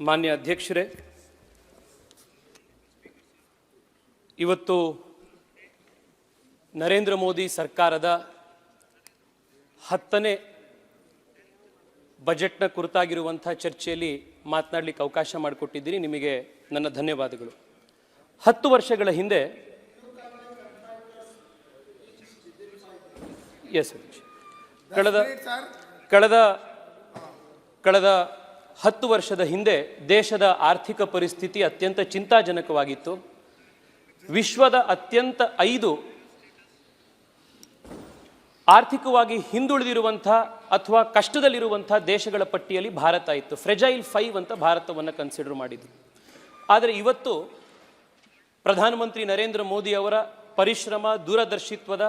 ಮಾನ್ಯ ಅಧ್ಯಕ್ಷರೇ, ಇವತ್ತು ನರೇಂದ್ರ ಮೋದಿ ಸರ್ಕಾರದ 10ನೇ ಬಜೆಟ್ನ ಕುರಿತಾಗಿರುವಂಥ ಚರ್ಚೆಯಲ್ಲಿ ಮಾತನಾಡಲಿಕ್ಕೆ ಅವಕಾಶ ಮಾಡಿಕೊಟ್ಟಿದ್ದೀರಿ. ನಿಮಗೆ ನನ್ನ ಧನ್ಯವಾದಗಳು. 10 ವರ್ಷಗಳ ಹಿಂದೆ ಕಳೆದ 10 ವರ್ಷದ ಹಿಂದೆ ದೇಶದ ಆರ್ಥಿಕ ಪರಿಸ್ಥಿತಿ ಅತ್ಯಂತ ಚಿಂತಾಜನಕವಾಗಿತ್ತು. ವಿಶ್ವದ ಅತ್ಯಂತ 5 ಆರ್ಥಿಕವಾಗಿ ಹಿಂದುಳಿದಿರುವಂಥ ಅಥವಾ ಕಷ್ಟದಲ್ಲಿರುವಂಥ ದೇಶಗಳ ಪಟ್ಟಿಯಲ್ಲಿ ಭಾರತ ಇತ್ತು. ಫ್ರೆಜೈಲ್ 5 ಅಂತ ಭಾರತವನ್ನು ಕನ್ಸಿಡರ್ ಮಾಡಿದ್ರು. ಆದರೆ ಇವತ್ತು ಪ್ರಧಾನಮಂತ್ರಿ ನರೇಂದ್ರ ಮೋದಿ ಅವರ ಪರಿಶ್ರಮ, ದೂರದರ್ಶಿತ್ವದ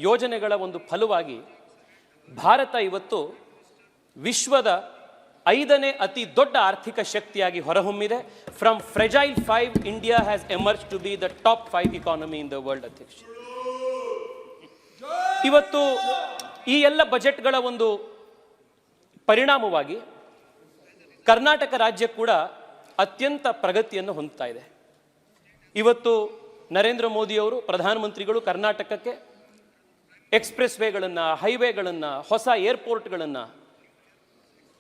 ಯೋಜನೆಗಳ ಒಂದು ಫಲವಾಗಿ ಭಾರತ ಇವತ್ತು ವಿಶ್ವದ 5ನೇ ಅತಿ ದೊಡ್ಡ ಆರ್ಥಿಕ ಶಕ್ತಿಯಾಗಿ ಹೊರಹೊಮ್ಮಿದೆ. From fragile 5, India has emerge to be the top 5 economy in the world. ಅಧ್ಯಕ್ಷ, ಇವತ್ತು ಈ ಎಲ್ಲ ಬಜೆಟ್ಗಳ ಒಂದು ಪರಿಣಾಮವಾಗಿ ಕರ್ನಾಟಕ ರಾಜ್ಯ ಕೂಡ ಅತ್ಯಂತ ಪ್ರಗತಿಯನ್ನು ಹೊಂದುತ್ತಾ ಇದೆ. ಇವತ್ತು ನರೇಂದ್ರ ಮೋದಿಯವರು ಪ್ರಧಾನಮಂತ್ರಿಗಳು ಕರ್ನಾಟಕಕ್ಕೆ ಎಕ್ಸ್ಪ್ರೆಸ್ ವೇಗಳನ್ನು, ಹೈವೇಗಳನ್ನು, ಹೊಸ ಏರ್ಪೋರ್ಟ್ಗಳನ್ನು,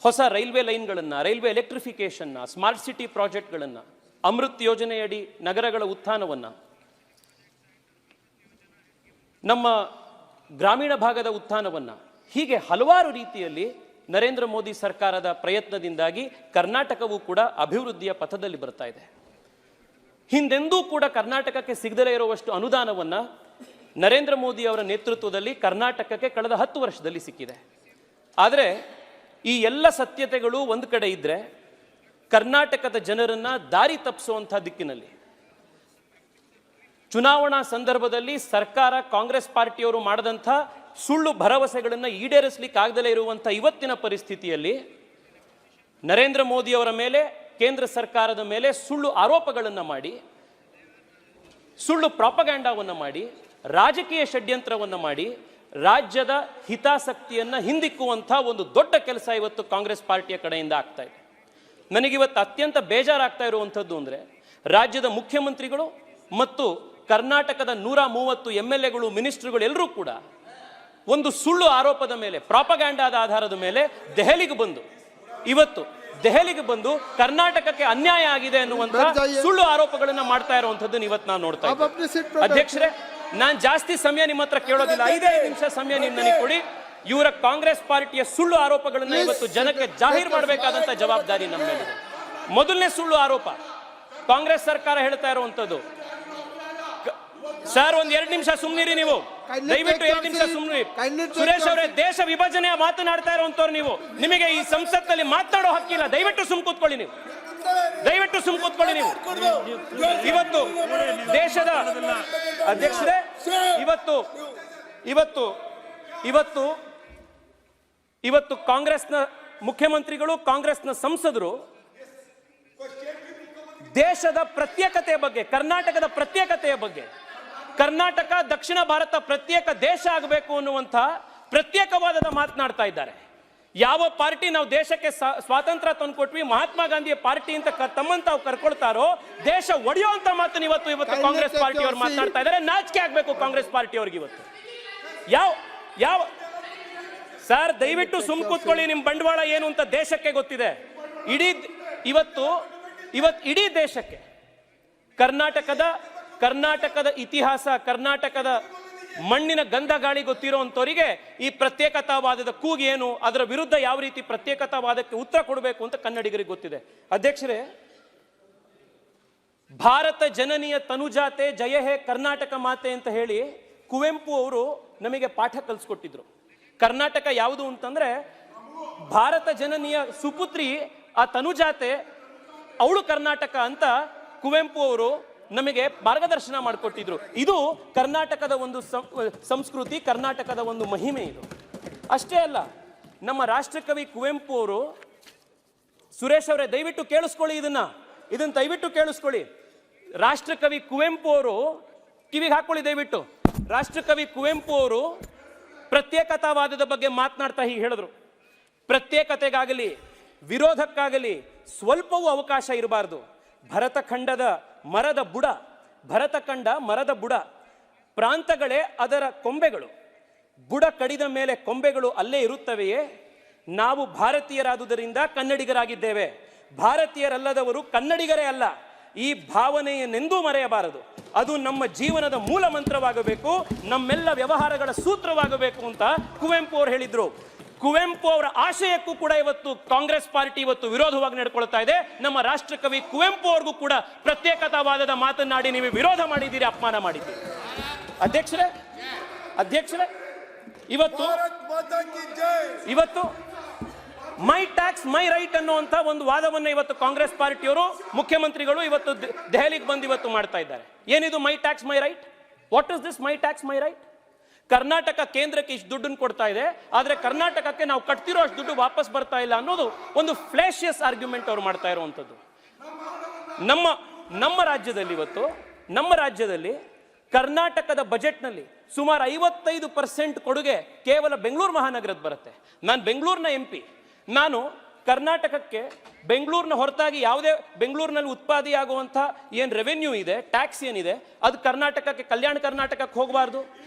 ಹೊಸ ರೈಲ್ವೆ ಲೈನ್ಗಳನ್ನು, ರೈಲ್ವೆ ಎಲೆಕ್ಟ್ರಿಫಿಕೇಷನ್ನ, ಸ್ಮಾರ್ಟ್ ಸಿಟಿ ಪ್ರಾಜೆಕ್ಟ್ಗಳನ್ನು, ಅಮೃತ್ ಯೋಜನೆಯಡಿ ನಗರಗಳ ಉತ್ಥಾನವನ್ನು, ನಮ್ಮ ಗ್ರಾಮೀಣ ಭಾಗದ ಉತ್ಥಾನವನ್ನು, ಹೀಗೆ ಹಲವಾರು ರೀತಿಯಲ್ಲಿ ನರೇಂದ್ರ ಮೋದಿ ಸರ್ಕಾರದ ಪ್ರಯತ್ನದಿಂದಾಗಿ ಕರ್ನಾಟಕವೂ ಕೂಡ ಅಭಿವೃದ್ಧಿಯ ಪಥದಲ್ಲಿ ಬರ್ತಾ ಇದೆ. ಹಿಂದೆಂದೂ ಕೂಡ ಕರ್ನಾಟಕಕ್ಕೆ ಸಿಗದಲೇ ಇರುವಷ್ಟು ಅನುದಾನವನ್ನು ನರೇಂದ್ರ ಮೋದಿ ಅವರ ನೇತೃತ್ವದಲ್ಲಿ ಕರ್ನಾಟಕಕ್ಕೆ ಕಳೆದ 10 ವರ್ಷದಲ್ಲಿ ಸಿಕ್ಕಿದೆ. ಆದರೆ ಈ ಎಲ್ಲ ಸತ್ಯತೆಗಳು ಒಂದು ಕಡೆ ಇದ್ದರೆ, ಕರ್ನಾಟಕದ ಜನರನ್ನು ದಾರಿ ತಪ್ಪಿಸುವಂಥ ದಿಕ್ಕಿನಲ್ಲಿ ಚುನಾವಣಾ ಸಂದರ್ಭದಲ್ಲಿ ಸರ್ಕಾರ, ಕಾಂಗ್ರೆಸ್ ಪಾರ್ಟಿಯವರು ಮಾಡದಂಥ ಸುಳ್ಳು ಭರವಸೆಗಳನ್ನು ಈಡೇರಿಸಲಿಕ್ಕೆ ಆಗದಲೇ ಇರುವಂಥ ಇವತ್ತಿನ ಪರಿಸ್ಥಿತಿಯಲ್ಲಿ ನರೇಂದ್ರ ಮೋದಿಯವರ ಮೇಲೆ, ಕೇಂದ್ರ ಸರ್ಕಾರದ ಮೇಲೆ ಸುಳ್ಳು ಆರೋಪಗಳನ್ನು ಮಾಡಿ, ಸುಳ್ಳು ಪ್ರಾಪಗ್ಯಾಂಡಾವನ್ನು ಮಾಡಿ, ರಾಜಕೀಯ ಷಡ್ಯಂತ್ರವನ್ನು ಮಾಡಿ ರಾಜ್ಯದ ಹಿತಾಸಕ್ತಿಯನ್ನು ಹಿಂದಿಕ್ಕುವಂಥ ಒಂದು ದೊಡ್ಡ ಕೆಲಸ ಇವತ್ತು ಕಾಂಗ್ರೆಸ್ ಪಾರ್ಟಿಯ ಕಡೆಯಿಂದ ಆಗ್ತಾ ಇದೆ. ನನಗಿವತ್ತು ಅತ್ಯಂತ ಬೇಜಾರಾಗ್ತಾ ಇರುವಂಥದ್ದು ಅಂದರೆ, ರಾಜ್ಯದ ಮುಖ್ಯಮಂತ್ರಿಗಳು ಮತ್ತು ಕರ್ನಾಟಕದ 130 MLAಗಳು, ಮಿನಿಸ್ಟ್ರುಗಳು ಎಲ್ಲರೂ ಕೂಡ ಒಂದು ಸುಳ್ಳು ಆರೋಪದ ಮೇಲೆ, ಪ್ರಾಪಗ್ಯಾಂಡಾದ ಆಧಾರದ ಮೇಲೆ ದೆಹಲಿಗೆ ಬಂದು ಕರ್ನಾಟಕಕ್ಕೆ ಅನ್ಯಾಯ ಆಗಿದೆ ಅನ್ನುವಂಥ ಸುಳ್ಳು ಆರೋಪಗಳನ್ನು ಮಾಡ್ತಾ ಇರುವಂಥದ್ದು ಇವತ್ತು ನಾವು ನೋಡ್ತಾ ಇದ್ದೀವಿ. ಅಧ್ಯಕ್ಷರೇ, ನಾನು ಜಾಸ್ತಿ ಸಮಯ ನಿಮ್ಮ ಹತ್ರ ಕೇಳೋದಿಲ್ಲ, 5 ನಿಮಿಷ ಸಮಯ ನನಗೆ ಕೊಡಿ. ಇವರ ಕಾಂಗ್ರೆಸ್ ಪಾರ್ಟಿಯ ಸುಳ್ಳು ಆರೋಪಗಳನ್ನು ಇವತ್ತು ಜನಕ್ಕೆ ಜಾಹೀರು ಮಾಡಬೇಕಾದಂತ ಜವಾಬ್ದಾರಿ ನಮ್ಮ ಮೇಲಿದೆ. ಮೊದಲನೇ ಸುಳ್ಳು ಆರೋಪ ಕಾಂಗ್ರೆಸ್ ಸರ್ಕಾರ ಹೇಳ್ತಾ ಇರುವಂತದ್ದು. ಸರ್, ಒಂದ್ 2 ನಿಮಿಷ ಸುಮ್ಮನಿರಿ ನೀವು, ದಯವಿಟ್ಟು 2 ನಿಮಿಷ ಸುಮ್ಮನಿರಿ. ಸುರೇಶ್ ಅವರೇ, ದೇಶ ವಿಭಜನೆಯ ಮಾತನಾಡ್ತಾ ಇರುವಂತವ್ರು ನೀವು, ನಿಮಗೆ ಈ ಸಂಸತ್ನಲ್ಲಿ ಮಾತನಾಡೋ ಹಕ್ಕಿಲ್ಲ. ದಯವಿಟ್ಟು ಸುಮ್ ಕೂತ್ಕೊಳ್ಳಿ ನೀವು, ದಯವಿಟ್ಟು ಸುಮ್ ಕೂತ್ಕೊಳ್ಳಿ ನೀವು. ಇವತ್ತು ದೇಶದ ಅಧ್ಯಕ್ಷರೇ, ಇವತ್ತು ಕಾಂಗ್ರೆಸ್ನ ಮುಖ್ಯಮಂತ್ರಿಗಳು, ಕಾಂಗ್ರೆಸ್ನ ಸಂಸದರು ದೇಶದ ಪ್ರತ್ಯೇಕತೆಯ ಬಗ್ಗೆ, ಕರ್ನಾಟಕದ ಪ್ರತ್ಯೇಕತೆಯ ಬಗ್ಗೆ, ಕರ್ನಾಟಕ ದಕ್ಷಿಣ ಭಾರತ ಪ್ರತ್ಯೇಕ ದೇಶ ಆಗಬೇಕು ಅನ್ನುವಂಥ ಪ್ರತ್ಯೇಕವಾದದ ಮಾತನಾಡ್ತಾ ಇದ್ದಾರೆ. ಯಾವ ಪಾರ್ಟಿ ನಾವು ದೇಶಕ್ಕೆ ಸ್ವಾತಂತ್ರ್ಯ ತಂದುಕೊಟ್ವಿ, ಮಹಾತ್ಮ ಗಾಂಧಿಯ ಪಾರ್ಟಿ ಅಂತ ತಮ್ಮನ್ನು ತಾವು ಕರ್ಕೊಳ್ತಾರೋ, ದೇಶ ಒಡೆಯುವಂತ ಮಾತನ್ನು ಇವತ್ತು ಕಾಂಗ್ರೆಸ್ ಪಾರ್ಟಿಯವರು ಮಾತನಾಡ್ತಾ ಇದ್ದಾರೆ. ನಾಚಿಕೆ ಆಗ್ಬೇಕು ಕಾಂಗ್ರೆಸ್ ಪಾರ್ಟಿಯವ್ರಿಗೆ. ಇವತ್ತು ಯಾವ ಸರ್, ದಯವಿಟ್ಟು ಸುಮ್ ಕೂತ್ಕೊಳ್ಳಿ. ನಿಮ್ ಬಂಡವಾಳ ಏನು ಅಂತ ದೇಶಕ್ಕೆ ಗೊತ್ತಿದೆ. ಇಡೀ ದೇಶಕ್ಕೆ ಕರ್ನಾಟಕದ ಇತಿಹಾಸ, ಕರ್ನಾಟಕದ ಮಣ್ಣಿನ ಗಂಧ ಗಾಳಿ ಗೊತ್ತಿರುವಂತವರಿಗೆ ಈ ಪ್ರತ್ಯೇಕತಾವಾದದ ಕೂಗು ಏನು, ಅದರ ವಿರುದ್ಧ ಯಾವ ರೀತಿ ಪ್ರತ್ಯೇಕತಾವಾದಕ್ಕೆ ಉತ್ತರ ಕೊಡಬೇಕು ಅಂತ ಕನ್ನಡಿಗರಿಗೆ ಗೊತ್ತಿದೆ. ಅಧ್ಯಕ್ಷರೇ, ಭಾರತ ಜನನಿಯ ತನುಜಾತೆ ಜಯ ಹೇ ಕರ್ನಾಟಕ ಮಾತೆ ಅಂತ ಹೇಳಿ ಕುವೆಂಪು ಅವರು ನಮಗೆ ಪಾಠ ಕಲಿಸ್ಕೊಟ್ಟಿದ್ರು. ಕರ್ನಾಟಕ ಯಾವುದು ಅಂತಂದ್ರೆ ಭಾರತ ಜನನಿಯ ಸುಪುತ್ರಿ ಆ ತನುಜಾತೆ, ಅವಳು ಕರ್ನಾಟಕ ಅಂತ ಕುವೆಂಪು ಅವರು ನಮಗೆ ಮಾರ್ಗದರ್ಶನ ಮಾಡಿಕೊಟ್ಟಿದ್ರು. ಇದು ಕರ್ನಾಟಕದ ಒಂದು ಸಂಸ್ಕೃತಿ, ಕರ್ನಾಟಕದ ಒಂದು ಮಹಿಮೆ. ಇದು ಅಷ್ಟೇ ಅಲ್ಲ, ನಮ್ಮ ರಾಷ್ಟ್ರಕವಿ ಕುವೆಂಪು ಅವರು, ಸುರೇಶ್ ಅವರೇ ದಯವಿಟ್ಟು ಕೇಳಿಸ್ಕೊಳ್ಳಿ, ಇದನ್ನ ದಯವಿಟ್ಟು ಕೇಳಿಸ್ಕೊಳ್ಳಿ. ರಾಷ್ಟ್ರಕವಿ ಕುವೆಂಪು ಅವರು, ಕಿವಿಗೆ ಹಾಕೊಳ್ಳಿ ದಯವಿಟ್ಟು. ರಾಷ್ಟ್ರಕವಿ ಕುವೆಂಪು ಅವರು ಪ್ರತ್ಯೇಕತಾವಾದದ ಬಗ್ಗೆ ಮಾತನಾಡ್ತಾ ಹೀಗೆ ಹೇಳಿದ್ರು: ಪ್ರತ್ಯೇಕತೆಗಾಗಲಿ, ವಿರೋಧಕ್ಕಾಗಲಿ ಸ್ವಲ್ಪವೂ ಅವಕಾಶ ಇರಬಾರ್ದು. ಭರತಖಂಡದ ಮರದ ಬುಡ ಪ್ರಾಂತಗಳೇ ಅದರ ಕೊಂಬೆಗಳು. ಬುಡ ಕಡಿದ ಮೇಲೆ ಕೊಂಬೆಗಳು ಅಲ್ಲೇ ಇರುತ್ತವೆಯೇ? ನಾವು ಭಾರತೀಯರಾದುದರಿಂದ ಕನ್ನಡಿಗರಾಗಿದ್ದೇವೆ. ಭಾರತೀಯರಲ್ಲದವರು ಕನ್ನಡಿಗರೇ ಅಲ್ಲ. ಈ ಭಾವನೆಯನ್ನೆಂದೂ ಮರೆಯಬಾರದು. ಅದು ನಮ್ಮ ಜೀವನದ ಮೂಲ ಮಂತ್ರವಾಗಬೇಕು, ನಮ್ಮೆಲ್ಲ ವ್ಯವಹಾರಗಳ ಸೂತ್ರವಾಗಬೇಕು ಅಂತ ಕುವೆಂಪು ಅವರು ಹೇಳಿದ್ರು. ಕುವೆಂಪು ಅವರ ಆಶಯಕ್ಕೂ ಕೂಡ ಇವತ್ತು ಕಾಂಗ್ರೆಸ್ ಪಾರ್ಟಿ ಇವತ್ತು ವಿರೋಧವಾಗಿ ನಡ್ಕೊಳ್ತಾ ಇದೆ. ನಮ್ಮ ರಾಷ್ಟ್ರಕವಿ ಕುವೆಂಪು ಅವ್ರಿಗೂ ಕೂಡ ಪ್ರತ್ಯೇಕತಾವಾದದ ಮಾತನಾಡಿ ನೀವು ವಿರೋಧ ಮಾಡಿದ್ದೀರಿ, ಅಪಮಾನ ಮಾಡಿದ್ದೀರಿ. ಅಧ್ಯಕ್ಷರೇ ಇವತ್ತು ಮೈ ಟ್ಯಾಕ್ಸ್ ಮೈ ರೈಟ್ ಅನ್ನುವಂತ ಒಂದು ವಾದವನ್ನು ಇವತ್ತು ಕಾಂಗ್ರೆಸ್ ಪಾರ್ಟಿಯವರು, ಮುಖ್ಯಮಂತ್ರಿಗಳು ಇವತ್ತು ದೆಹಲಿಗೆ ಬಂದು ಇವತ್ತು ಮಾಡ್ತಾ ಇದ್ದಾರೆ. ಏನಿದು ಮೈ tax my right? What is this my tax my right? Karnataka ಕೇಂದ್ರಕ್ಕೆ ಇಷ್ಟು ದುಡ್ಡನ್ನು ಕೊಡ್ತಾ ಇದೆ, ಆದರೆ ಕರ್ನಾಟಕಕ್ಕೆ ನಾವು ಕಟ್ತಿರೋ ಅಷ್ಟು ದುಡ್ಡು ವಾಪಸ್ ಬರ್ತಾ ಇಲ್ಲ ಅನ್ನೋದು ಒಂದು ಫ್ಲಾಶಿಯಸ್ ಆರ್ಗ್ಯುಮೆಂಟ್ ಅವರು ಮಾಡ್ತಾ ಇರುವಂಥದ್ದು. ನಮ್ಮ ರಾಜ್ಯದಲ್ಲಿ ಕರ್ನಾಟಕದ ಬಜೆಟ್ನಲ್ಲಿ ಸುಮಾರು 55% ಕೊಡುಗೆ ಕೇವಲ ಬೆಂಗಳೂರು ಮಹಾನಗರದ ಬರುತ್ತೆ. ನಾನು ಬೆಂಗಳೂರಿನ MP. ನಾನು ಕರ್ನಾಟಕಕ್ಕೆ ಬೆಂಗಳೂರಿನ ಹೊರತಾಗಿ ಯಾವುದೇ ಬೆಂಗಳೂರಿನಲ್ಲಿ ಉತ್ಪಾದನೆಯಾಗುವಂಥ ಏನು ರೆವೆನ್ಯೂ ಇದೆ, ಟ್ಯಾಕ್ಸ್ ಏನಿದೆ, ಅದು ಕರ್ನಾಟಕಕ್ಕೆ, ಕಲ್ಯಾಣ ಕರ್ನಾಟಕಕ್ಕೆ ಹೋಗಬಾರ್ದು,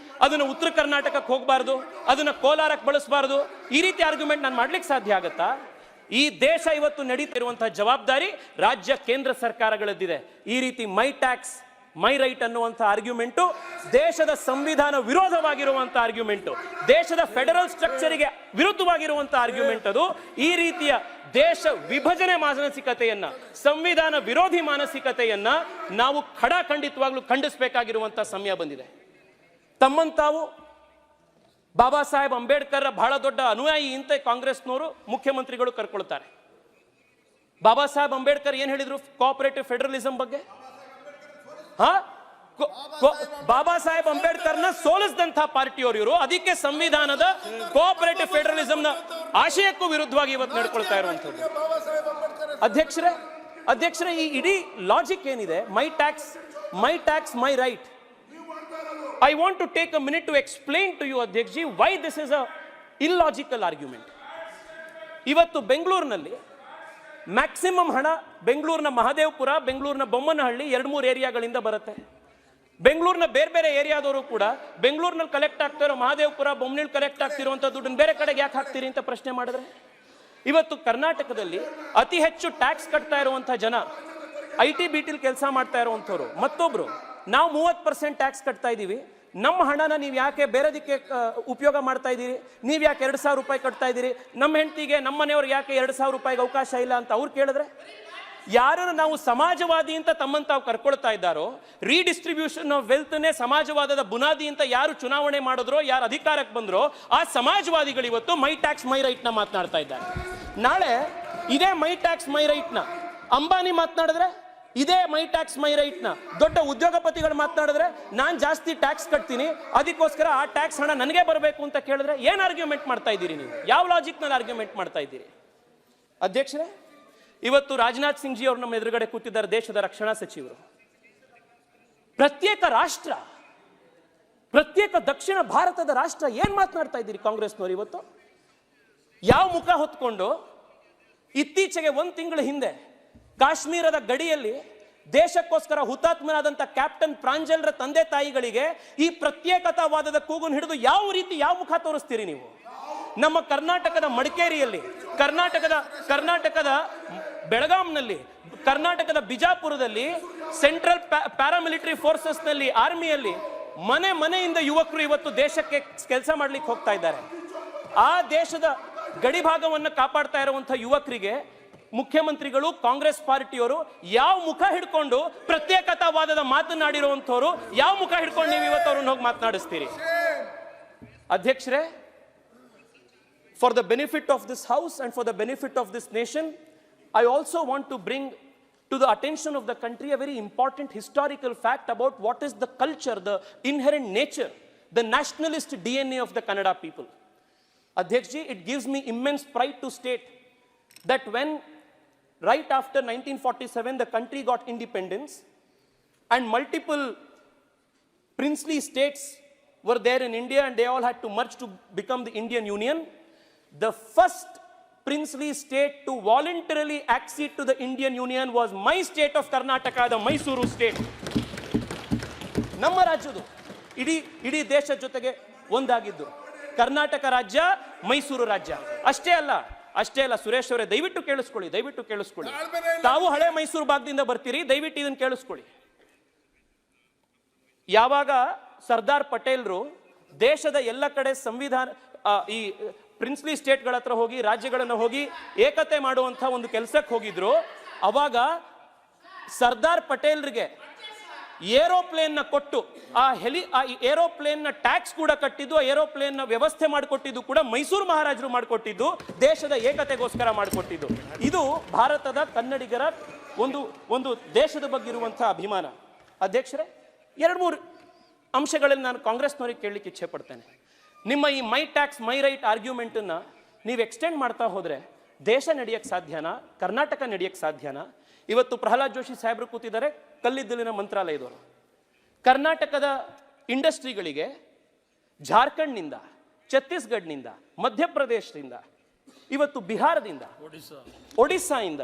ಅದನ್ನು ಉತ್ತರ ಕರ್ನಾಟಕಕ್ಕೆ ಹೋಗಬಾರ್ದು, ಅದನ್ನು ಕೋಲಾರಕ್ಕೆ ಬಳಸಬಾರ್ದು. ಈ ರೀತಿ ಆರ್ಗ್ಯುಮೆಂಟ್ ನಾನು ಮಾಡ್ಲಿಕ್ಕೆ ಸಾಧ್ಯ ಆಗುತ್ತಾ? ಈ ದೇಶ ಇವತ್ತು ನಡೀತಿರುವಂತಹ ಜವಾಬ್ದಾರಿ ರಾಜ್ಯ ಕೇಂದ್ರ ಸರ್ಕಾರಗಳದ್ದಿದೆ. ಈ ರೀತಿ ಮೈ ಟ್ಯಾಕ್ಸ್ ಮೈ ರೈಟ್ ಅನ್ನುವಂಥ ಆರ್ಗ್ಯುಮೆಂಟು ದೇಶದ ಸಂವಿಧಾನ ವಿರೋಧವಾಗಿರುವಂಥ ಆರ್ಗ್ಯುಮೆಂಟು, ದೇಶದ ಫೆಡರಲ್ ಸ್ಟ್ರಕ್ಚರಿಗೆ ವಿರುದ್ಧವಾಗಿರುವಂಥ ಆರ್ಗ್ಯುಮೆಂಟ್ ಅದು. ಈ ರೀತಿಯ ದೇಶ ವಿಭಜನೆ ಮಾನಸಿಕತೆಯನ್ನ, ಸಂವಿಧಾನ ವಿರೋಧಿ ಮಾನಸಿಕತೆಯನ್ನ ನಾವು ಖಂಡಿತವಾಗ್ಲೂ ಖಂಡಿಸಬೇಕಾಗಿರುವಂಥ ಸಮಯ ಬಂದಿದೆ. ತಮ್ಮಂತಾವು ಬಾಬಾ ಸಾಹೇಬ್ ಅಂಬೇಡ್ಕರ್ ಬಹಳ ದೊಡ್ಡ ಅನುಯಾಯಿ ಅಂತ ಕಾಂಗ್ರೆಸ್ನವರು, ಮುಖ್ಯಮಂತ್ರಿಗಳು ಕರ್ಕೊಳ್ತಾರೆ. ಬಾಬಾ ಸಾಹೇಬ್ ಅಂಬೇಡ್ಕರ್ ಏನ್ ಹೇಳಿದ್ರು ಕೋಆಪರೇಟಿವ್ ಫೆಡರಲಿಸಂ ಬಗ್ಗೆ? ಬಾಬಾ ಸಾಹೇಬ್ ಅಂಬೇಡ್ಕರ್ನ ಸೋಲಿಸಿದಂತಹ ಪಾರ್ಟಿಯವರು ಇವರು. ಅದಕ್ಕೆ ಸಂವಿಧಾನದ ಕೋಆಪರೇಟಿವ್ ಫೆಡರಲಿಸಂನ ಆಶಯಕ್ಕೂ ವಿರುದ್ಧವಾಗಿ ಇವತ್ತು ನಡ್ಕೊಳ್ತಾ ಇರುವಂಥದ್ದು. ಅಧ್ಯಕ್ಷರೇ ಈ ಇಡೀ ಲಾಜಿಕ್ ಏನಿದೆ, ಮೈ tax my right, I want to take a minute to explain to you, Adhyakji, why this is a illogical argument. ಇವತ್ತು ಬೆಂಗಳೂರಿನಲ್ಲಿ ಮ್ಯಾಕ್ಸಿಮಮ್ ಹಣ ಬೆಂಗಳೂರಿನ ಮಹದೇವಪುರ, ಬೆಂಗಳೂರಿನ ಬೊಮ್ಮನಹಳ್ಳಿ 2-3 ಏರಿಯಾಗಳಿಂದ ಬರುತ್ತೆ. ಬೆಂಗಳೂರಿನ ಬೇರೆ ಏರಿಯಾದವರು ಕೂಡ ಬೆಂಗಳೂರಿನಲ್ಲಿ ಕಲೆಕ್ಟ್ ಆಗ್ತಿರೋ ಮಹದೇವಪುರ, ಬೊಮ್ಮನಹಳ್ಳಿ ಕಲೆಕ್ಟ್ ಆಗ್ತಿರುವಂಥ ದುಡ್ಡನ್ನು ಬೇರೆ ಕಡೆಗೆ ಯಾಕೆ ಹಾಕ್ತೀರಿ ಅಂತ ಪ್ರಶ್ನೆ ಮಾಡಿದ್ರೆ, ಇವತ್ತು ಕರ್ನಾಟಕದಲ್ಲಿ ಅತಿ ಹೆಚ್ಚು ಟ್ಯಾಕ್ಸ್ ಕಟ್ತಾ ಇರುವಂಥ ಜನ IT BT ಕೆಲಸ ಮಾಡ್ತಾ ಇರುವಂಥವ್ರು. ಮತ್ತೊಬ್ರು, ನಾವು 30% ಟ್ಯಾಕ್ಸ್ ಕಟ್ತಾ ಇದ್ದೀವಿ, ನಮ್ಮ ಹಣನ ನೀವು ಯಾಕೆ ಬೇರೆದಕ್ಕೆ ಉಪಯೋಗ ಮಾಡ್ತಾ ಇದ್ದೀರಿ? ನೀವು ಯಾಕೆ 2,000 ರೂಪಾಯಿ ಕಟ್ತಾ ಇದ್ದೀರಿ? ನಮ್ಮ ಹೆಂಡತಿಗೆ, ನಮ್ಮ ಮನೆಯವ್ರಿಗೆ ಯಾಕೆ 2,000 ರೂಪಾಯಿಗೆ ಅವಕಾಶ ಇಲ್ಲ ಅಂತ ಅವ್ರು ಕೇಳಿದ್ರೆ, ಯಾರನ್ನು ನಾವು ಸಮಾಜವಾದಿ ಅಂತ ತಮ್ಮಂತಾವು ಕರ್ಕೊಳ್ತಾ ಇದ್ದಾರೋ, ರೀಡಿಸ್ಟ್ರಿಬ್ಯೂಷನ್ ಆಫ್ ವೆಲ್ತ್ನೇ ಸಮಾಜವಾದದ ಬುನಾದಿ ಅಂತ ಯಾರು ಚುನಾವಣೆ ಮಾಡಿದ್ರೋ, ಯಾರು ಅಧಿಕಾರಕ್ಕೆ ಬಂದ್ರೋ, ಆ ಸಮಾಜವಾದಿಗಳು ಇವತ್ತು ಮೈ ಟ್ಯಾಕ್ಸ್ ಮೈ ರೈಟ್ನ ಮಾತನಾಡ್ತಾ ಇದ್ದಾರೆ. ನಾಳೆ ಇದೇ ಮೈ ಟ್ಯಾಕ್ಸ್ ಮೈ ರೈಟ್ನ ಅಂಬಾನಿ ಮಾತನಾಡಿದ್ರೆ, ಇದೇ ಮೈ ಟ್ಯಾಕ್ಸ್ ಮೈ ರೈಟ್ನ ದೊಡ್ಡ ಉದ್ಯೋಗಪತಿಗಳು ಮಾತನಾಡಿದ್ರೆ, ನಾನು ಜಾಸ್ತಿ ಟ್ಯಾಕ್ಸ್ ಕಟ್ತೀನಿ, ಅದಕ್ಕೋಸ್ಕರ ಆ ಟ್ಯಾಕ್ಸ್ ಹಣ ನನಗೆ ಬರಬೇಕು ಅಂತ ಕೇಳಿದ್ರೆ ಏನು ಆರ್ಗ್ಯುಮೆಂಟ್ ಮಾಡ್ತಾ ಇದ್ದೀರಿ ನೀವು? ಯಾವ ಲಾಜಿಕ್ನಲ್ಲಿ ಆರ್ಗ್ಯುಮೆಂಟ್ ಮಾಡ್ತಾ ಇದ್ದೀರಿ? ಅಧ್ಯಕ್ಷರೇ, ಇವತ್ತು ರಾಜನಾಥ್ ಸಿಂಗ್ ಜಿ ಅವರು ನಮ್ಮ ಎದುರುಗಡೆ ಕೂತಿದ್ದಾರೆ, ದೇಶದ ರಕ್ಷಣಾ ಸಚಿವರು. ಪ್ರತ್ಯೇಕ ರಾಷ್ಟ್ರ, ಪ್ರತ್ಯೇಕ ದಕ್ಷಿಣ ಭಾರತದ ರಾಷ್ಟ್ರ ಏನ್ ಮಾತನಾಡ್ತಾ ಇದ್ದೀರಿ ಕಾಂಗ್ರೆಸ್ನವರು? ಇವತ್ತು ಯಾವ ಮುಖ ಹೊತ್ಕೊಂಡು ಇತ್ತೀಚೆಗೆ 1 ತಿಂಗಳ ಹಿಂದೆ ಕಾಶ್ಮೀರದ ಗಡಿಯಲ್ಲಿ ದೇಶಕ್ಕೋಸ್ಕರ ಹುತಾತ್ಮನಾದಂಥ ಕ್ಯಾಪ್ಟನ್ ಪ್ರಾಂಜಲ್ರ ತಂದೆ ತಾಯಿಗಳಿಗೆ ಈ ಪ್ರತ್ಯೇಕತಾವಾದದ ಕೂಗನ್ನು ಹಿಡಿದು ಯಾವ ಮುಖ ತೋರಿಸ್ತೀರಿ ನೀವು? ನಮ್ಮ ಕರ್ನಾಟಕದ ಮಡಿಕೇರಿಯಲ್ಲಿ, ಕರ್ನಾಟಕದ ಬೆಳಗಾಂನಲ್ಲಿ, ಕರ್ನಾಟಕದ ಬಿಜಾಪುರದಲ್ಲಿ, ಸೆಂಟ್ರಲ್ ಪ್ಯಾರಾಮಿಲಿಟರಿ ಫೋರ್ಸಸ್ನಲ್ಲಿ, ಆರ್ಮಿಯಲ್ಲಿ ಮನೆಯಿಂದ ಯುವಕರು ಇವತ್ತು ದೇಶಕ್ಕೆ ಕೆಲಸ ಮಾಡ್ಲಿಕ್ಕೆ ಹೋಗ್ತಾ ಇದ್ದಾರೆ. ಆ ದೇಶದ ಗಡಿ ಭಾಗವನ್ನು ಕಾಪಾಡ್ತಾ ಇರುವಂತಹ ಯುವಕರಿಗೆ ಮುಖ್ಯಮಂತ್ರಿಗಳು, ಕಾಂಗ್ರೆಸ್ ಪಾರ್ಟಿಯವರು ಯಾವ ಮುಖ ಹಿಡ್ಕೊಂಡು ಪ್ರತ್ಯೇಕತಾವಾದದ ಮಾತನಾಡಿರುವಂತವರು ಯಾವ ಮುಖ ಹಿಡ್ಕೊಂಡು ನೀವು ಇವತ್ತು ಅವ್ರನ್ನ ಹೋಗಿ ಮಾತನಾಡಿಸ್ತೀರಿ? ಅಧ್ಯಕ್ಷರೇ, for the benefit of this house and for the benefit of this nation, I also want to bring to the attention of the country a very important historical fact about what is the culture, the inherent nature, the nationalist DNA of the Kannada people. Adhyakji, it gives me immense pride to state that when right after 1947 the country got independence and multiple princely states were there in India and they all had to merge to become the Indian Union, the first princely state to voluntarily accede to the Indian Union was my state of Karnataka, the Mysuru state. ನಮ್ಮ ರಾಜ್ಯದು ಇಡೀ ದೇಶದ ಜೊತೆಗೆ ಒಂದಾಗಿದ್ದು ಕರ್ನಾಟಕ ರಾಜ್ಯ, ಮೈಸೂರು ರಾಜ್ಯ. ಅಷ್ಟೇ ಅಲ್ಲ ಸುರೇಶ್ ಅವರೇ, ದಯವಿಟ್ಟು ಕೇಳಿಸ್ಕೊಳ್ಳಿ. ತಾವು ಹಳೆ ಮೈಸೂರು ಭಾಗದಿಂದ ಬರ್ತೀರಿ, ದಯವಿಟ್ಟು ಇದನ್ನು ಕೇಳಿಸ್ಕೊಳ್ಳಿ. ಯಾವಾಗ ಸರ್ದಾರ್ ಪಟೇಲ್ರು ದೇಶದ ಎಲ್ಲ ಕಡೆ ಸಂವಿಧಾನ ಈ ಪ್ರಿನ್ಸ್ಲಿ ಸ್ಟೇಟ್ಗಳ ಹತ್ರ ಹೋಗಿ ರಾಜ್ಯಗಳನ್ನು ಹೋಗಿ ಏಕತೆ ಮಾಡುವಂತ ಒಂದು ಕೆಲಸಕ್ಕೆ ಹೋಗಿದ್ರು, ಅವಾಗ ಸರ್ದಾರ್ ಪಟೇಲ್ರಿಗೆ ಏರೋಪ್ಲೇನ್ ನ ಕೊಟ್ಟು ಆ ಏರೋಪ್ಲೇನ್ ನ ಟ್ಯಾಕ್ಸ್ ಕೂಡ ಕಟ್ಟಿದ್ದು, ಆ ಏರೋಪ್ಲೇನ್ ನ ವ್ಯವಸ್ಥೆ ಮಾಡಿಕೊಟ್ಟಿದ್ದು ಕೂಡ ಮೈಸೂರು ಮಹಾರಾಜರು ಮಾಡಿಕೊಟ್ಟಿದ್ದು, ದೇಶದ ಏಕತೆಗೋಸ್ಕರ ಮಾಡಿಕೊಟ್ಟಿದ್ದು. ಇದು ಭಾರತದ ಕನ್ನಡಿಗರ ಒಂದು ದೇಶದ ಬಗ್ಗೆ ಇರುವಂತಹ ಅಭಿಮಾನ. ಅಧ್ಯಕ್ಷರೇ, 2-3 ಅಂಶಗಳಲ್ಲಿ ನಾನು ಕಾಂಗ್ರೆಸ್ನವರಿಗೆ ಕೇಳಲಿಕ್ಕೆ ಇಚ್ಛೆ ಪಡ್ತೇನೆ. ನಿಮ್ಮ ಈ ಮೈ ಟ್ಯಾಕ್ಸ್ ಮೈ ರೈಟ್ ಆರ್ಗ್ಯುಮೆಂಟ್ ಅನ್ನ ನೀವು ಎಕ್ಸ್ಟೆಂಡ್ ಮಾಡ್ತಾ ಹೋದ್ರೆ ದೇಶ ನಡೆಯಕ್ಕೆ ಸಾಧ್ಯನಾ? ಕರ್ನಾಟಕ ನಡೆಯಕ್ಕೆ ಸಾಧ್ಯನಾ? ಇವತ್ತು ಪ್ರಹ್ಲಾದ್ ಜೋಶಿ ಸಾಹೇಬರು ಕೂತಿದ್ದಾರೆ, ಕಲ್ಲಿದ್ದಲಿನ ಮಂತ್ರಾಲಯದವರು. ಕರ್ನಾಟಕದ ಇಂಡಸ್ಟ್ರಿಗಳಿಗೆ ಜಾರ್ಖಂಡ್ನಿಂದ, ಛತ್ತೀಸ್ಗಢ್ನಿಂದ, ಮಧ್ಯಪ್ರದೇಶದಿಂದ, ಇವತ್ತು ಬಿಹಾರದಿಂದ, ಒಡಿಸ್ಸಾಯಿಂದ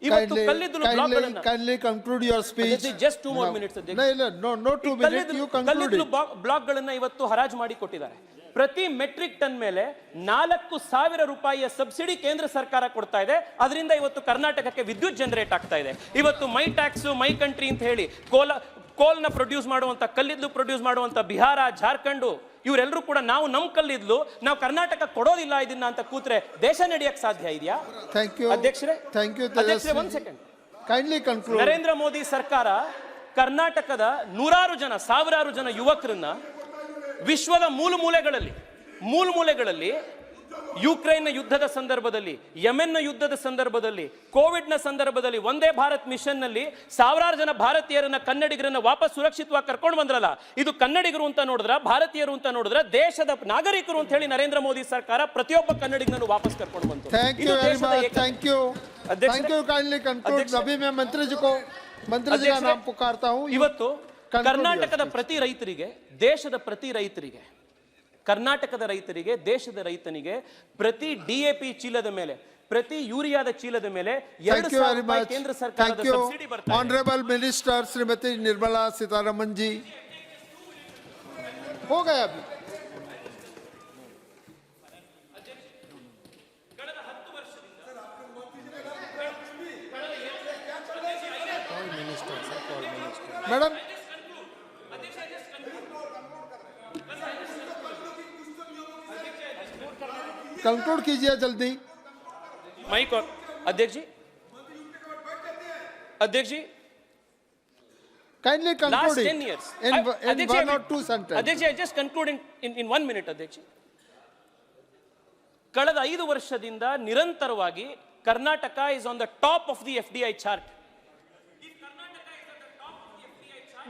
ಇವತ್ತು ಕಲ್ಲಿದ್ದಲು ಬ್ಲಾಕ್ಗಳನ್ನು kindly conclude your speech. just 2 more minutes. No 2 minutes, you conclude. ಕಲ್ಲಿದ್ದಲು ಬ್ಲಾಕ್ಗಳನ್ನು ಇವತ್ತು ಹರಾಜು ಮಾಡಿ ಕೊಟ್ಟಿದ್ದಾರೆ. ಪ್ರತಿ ಮೆಟ್ರಿಕ್ ಟನ್ ಮೇಲೆ 4,000 ರೂಪಾಯಿಯ ಸಬ್ಸಿಡಿ ಕೇಂದ್ರ ಸರ್ಕಾರ ಕೊಡ್ತಾ ಇದೆ. ಅದರಿಂದ ಇವತ್ತು ಕರ್ನಾಟಕಕ್ಕೆ ವಿದ್ಯುತ್ ಜನರೇಟ್ ಆಗ್ತಾ ಇದೆ. ಇವತ್ತು ಮೈ ಟ್ಯಾಕ್ಸ್ ಮೈ ಕಂಟ್ರಿ ಅಂತ ಹೇಳಿ ಕೋಲ್ನ ಪ್ರೊಡ್ಯೂಸ್ ಮಾಡುವಂತ, ಕಲ್ಲಿದ್ದಲು ಪ್ರೊಡ್ಯೂಸ್ ಮಾಡುವಂತ ಬಿಹಾರ, ಜಾರ್ಖಂಡ್ ಇವರೆಲ್ಲರೂ ಕೂಡ ನಮ್ಮ ಕಲ್ಲಿದ್ದಲು ನಾವು ಕರ್ನಾಟಕ ಕೊಡೋದಿಲ್ಲ ಇದನ್ನ ಅಂತ ಕೂತ್ರೆ ದೇಶ ನಡೆಯಕ್ಕೆ ಸಾಧ್ಯ ಇದೆಯಾ? ಅಧ್ಯಕ್ಷರೇ, ಅಧ್ಯಕ್ಷರೇ, 1 second. Kindly conclude. Narendra Modi ಸರ್ಕಾರ ಕರ್ನಾಟಕದ ಸಾವಿರಾರು ಜನ ಯುವಕರನ್ನ ವಿಶ್ವದ ಮೂಲೆಗಳಲ್ಲಿ ಯುಕ್ರೇನ್ನ ಯುದ್ಧದ ಸಂದರ್ಭದಲ್ಲಿ, ಯೆಮೆನ್ನ ಯುದ್ಧದ ಸಂದರ್ಭದಲ್ಲಿ, ಕೋವಿಡ್ನ ಸಂದರ್ಭದಲ್ಲಿ ವಂದೇ ಭಾರತ್ ಮಿಷನ್ ನಲ್ಲಿ ಸಾವಿರಾರು ಜನ ಭಾರತೀಯರನ್ನ, ಕನ್ನಡಿಗರನ್ನ ವಾಪಸ್ ಸುರಕ್ಷಿತವಾಗಿ ಕರ್ಕೊಂಡು ಬಂದ್ರಲ್ಲ, ಇದು ಕನ್ನಡಿಗರು ಅಂತ ನೋಡಿದ್ರ, ಭಾರತೀಯರು ಅಂತ ನೋಡಿದ್ರ, ದೇಶದ ನಾಗರಿಕರು ಅಂತ ಹೇಳಿ ನರೇಂದ್ರ ಮೋದಿ ಸರ್ಕಾರ ಪ್ರತಿಯೊಬ್ಬ ಕನ್ನಡಿಗರನ್ನು ವಾಪಸ್ ಕರ್ಕೊಂಡು ಬಂತು. Thank you very much. Thank you. Kindly conclude. अभी मैं मंत्री जी का नाम पुकारता हूँ. ಇವತ್ತು ಕರ್ನಾಟಕದ ಪ್ರತಿ ರೈತರಿಗೆ, ದೇಶದ ಪ್ರತಿ ರೈತರಿಗೆ, ಕರ್ನಾಟಕದ ರೈತರಿಗೆ, ದೇಶದ ರೈತನಿಗೆ ಪ್ರತಿ DAP ಚೀಲದ ಮೇಲೆ, ಪ್ರತಿ ಯೂರಿಯಾದ ಚೀಲದ ಮೇಲೆ 2,000 ರೂಪಾಯಿ ಕೇಂದ್ರ ಸರ್ಕಾರದ ಸಬ್ಸಿಡಿ ಬರ್ತಾ ಇದೆ. Honorable Minister श्रीमती निर्मला सीतारमण जी, हो गया अभी. मैडम कंक्लूड कीजिए जल्दी. माइक और अध्यक्ष जी kindly conclude last it 10 years in 1 or 2 sentences. अध्यक्ष, I just conclude in 1 minute. ಅಧ್ಯಕ್ಷ, ಕಳೆದ 5 ವರ್ಷದಿಂದ ನಿರಂತರವಾಗಿ Karnataka is on the top of the FDI chart.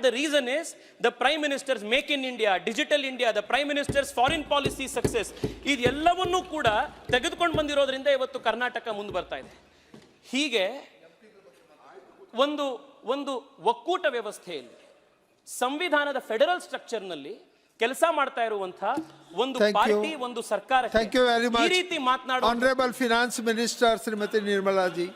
The reason is the Prime Minister's Make in India, Digital India, the Prime Minister's foreign policy success. ಇದೆಲ್ಲವನ್ನೂ ಕೂಡ ತೆಗೆದುಕೊಂಡು ಬಂದಿರೋದ್ರಿಂದ ಇವತ್ತು ಕರ್ನಾಟಕ ಮುಂದೆ ಬರ್ತಾ ಇದೆ. ಹೀಗೆ ಒಂದು ಒಕ್ಕೂಟ ವ್ಯವಸ್ಥೆಯಲ್ಲಿ, ಸಂವಿಧಾನದ ಫೆಡರಲ್ ಸ್ಟ್ರಕ್ಚರ್ನಲ್ಲಿ ಕೆಲಸ ಮಾಡ್ತಾ ಇರುವಂತಹ ಒಂದು ಪಾರ್ಟಿ, ಒಂದು ಸರ್ಕಾರ Thank you very much. ಈ ರೀತಿ ಮಾತನಾಡುವ Honorable Finance Minister Shrimati Nirmala ji.